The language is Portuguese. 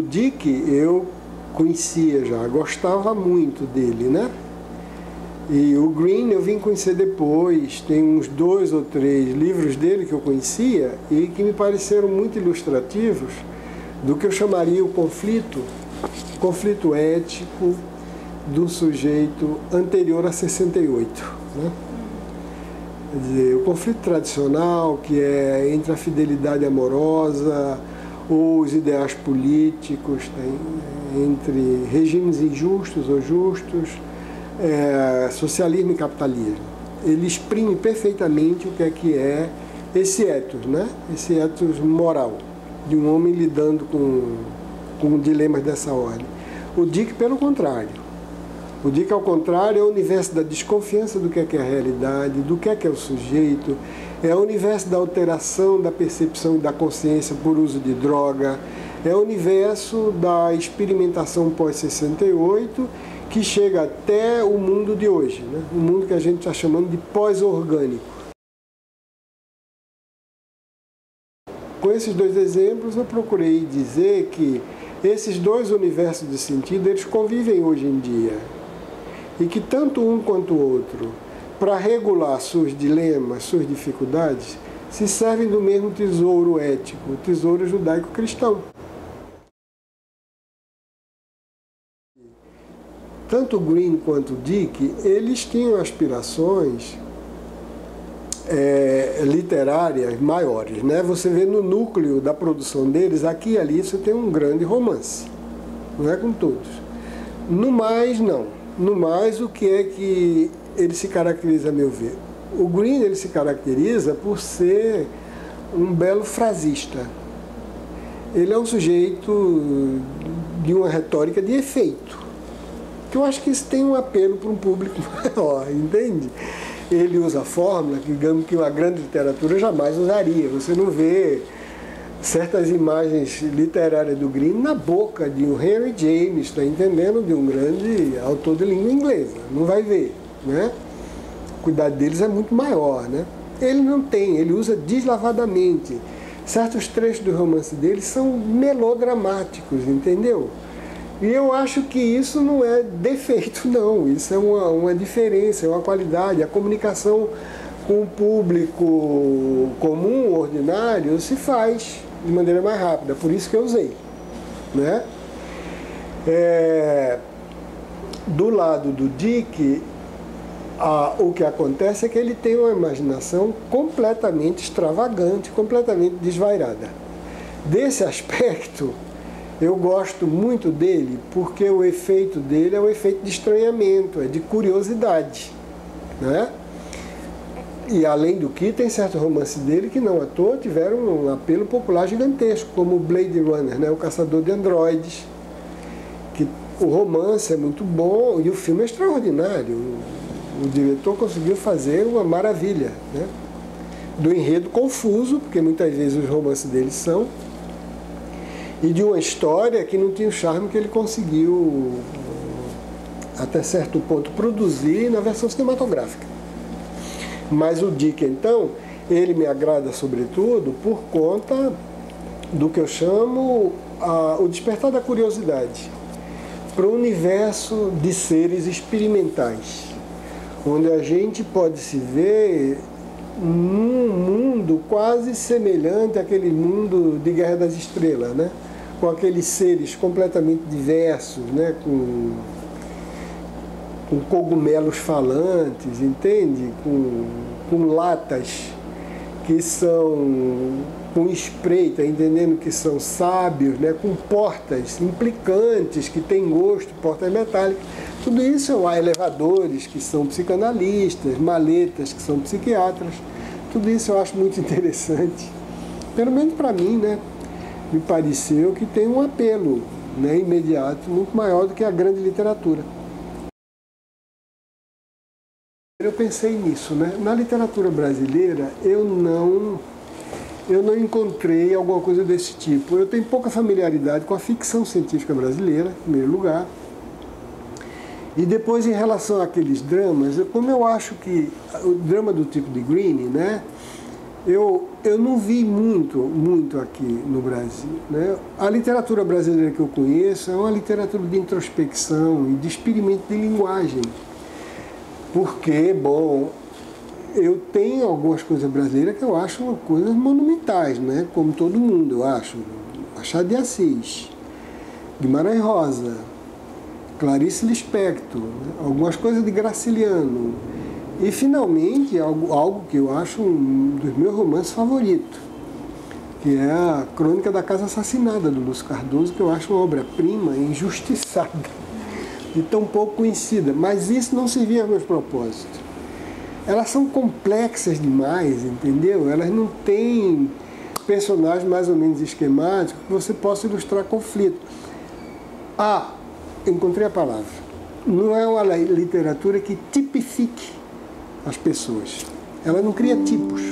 Dick eu conhecia já, gostava muito dele, né? E o Green eu vim conhecer depois, tem uns 2 ou 3 livros dele que eu conhecia e que me pareceram muito ilustrativos do que eu chamaria o conflito ético do sujeito anterior a 68, né? Quer dizer, o conflito tradicional, que é entre a fidelidade amorosa, os ideais políticos, entre regimes injustos ou justos, socialismo e capitalismo. Ele exprime perfeitamente o que é esse ethos, né? Esse ethos moral, de um homem lidando com dilemas dessa ordem. O Dick, pelo contrário. O Dick, ao contrário, é o universo da desconfiança do que é a realidade, do que é o sujeito, é o universo da alteração da percepção e da consciência por uso de droga, é o universo da experimentação pós-68, que chega até o mundo de hoje, né? O mundo que a gente está chamando de pós-orgânico. Com esses 2 exemplos, eu procurei dizer que esses 2 universos de sentido, eles convivem hoje em dia. E que tanto um quanto o outro, para regular seus dilemas, suas dificuldades, se servem do mesmo tesouro ético, o tesouro judaico-cristão. Tanto o Green quanto o Dick, eles tinham aspirações literárias maiores, né? Você vê no núcleo da produção deles, aqui e ali você tem um grande romance, não é com todos. No mais, não. No mais, o que é que ele se caracteriza, a meu ver? O Green, ele se caracteriza por ser um belo frasista. Ele é um sujeito de uma retórica de efeito, que eu acho que isso tem um apelo para um público maior, entende? Ele usa fórmula que, digamos, que a grande literatura jamais usaria. Você não vê certas imagens literárias do Green na boca de um Henry James, está entendendo? De um grande autor de língua inglesa. Não vai ver, né? O cuidado deles é muito maior, né? Ele não tem, ele usa deslavadamente. Certos trechos do romance dele são melodramáticos, entendeu? E eu acho que isso não é defeito, não. Isso é uma diferença, é uma qualidade. A comunicação com o público comum, ordinário, se faz de maneira mais rápida. Por isso que eu usei, né? Do lado do Dick, o que acontece é que ele tem uma imaginação completamente extravagante, completamente desvairada. Desse aspecto, eu gosto muito dele porque o efeito dele é o efeito de estranhamento, é de curiosidade, né? E além do que, tem certos romances dele que não à toa tiveram um apelo popular gigantesco, como o Blade Runner, né? O Caçador de Androides, que o romance é muito bom e o filme é extraordinário. O diretor conseguiu fazer uma maravilha, né? Do enredo confuso, porque muitas vezes os romances dele são, e de uma história que não tinha o charme que ele conseguiu, até certo ponto, produzir na versão cinematográfica. Mas o Dick, então, ele me agrada sobretudo por conta do que eu chamo o despertar da curiosidade para o universo de seres experimentais, onde a gente pode se ver num mundo quase semelhante àquele mundo de Guerra das Estrelas, né? Com aqueles seres completamente diversos, né? Com cogumelos falantes, entende? Com latas que são com espreita, entendendo que são sábios, né? Com portas implicantes que têm gosto, portas metálicas. Tudo isso há elevadores que são psicanalistas, maletas que são psiquiatras. Tudo isso eu acho muito interessante. Pelo menos para mim, né? Me pareceu que tem um apelo, né, imediato muito maior do que a grande literatura. Eu pensei nisso, né? Na literatura brasileira eu não encontrei alguma coisa desse tipo. Eu tenho pouca familiaridade com a ficção científica brasileira, em primeiro lugar. E depois, em relação àqueles dramas, como eu acho que o drama do tipo de Green, né, Eu não vi muito aqui no Brasil, né? A literatura brasileira que eu conheço é uma literatura de introspecção e de experimento de linguagem. Porque, bom, eu tenho algumas coisas brasileiras que eu acho coisas monumentais, né? Como todo mundo, eu acho. Machado de Assis, Guimarães Rosa, Clarice Lispector, né? Algumas coisas de Graciliano. E, finalmente, algo que eu acho um dos meus romances favoritos, que é a Crônica da Casa Assassinada, do Lúcio Cardoso, que eu acho uma obra-prima injustiçada e tão pouco conhecida. Mas isso não servia aos meus propósitos. Elas são complexas demais, entendeu? Elas não têm personagens mais ou menos esquemáticos que você possa ilustrar conflito. Ah, encontrei a palavra. Não é uma literatura que tipifique as pessoas. Ela não cria tipos.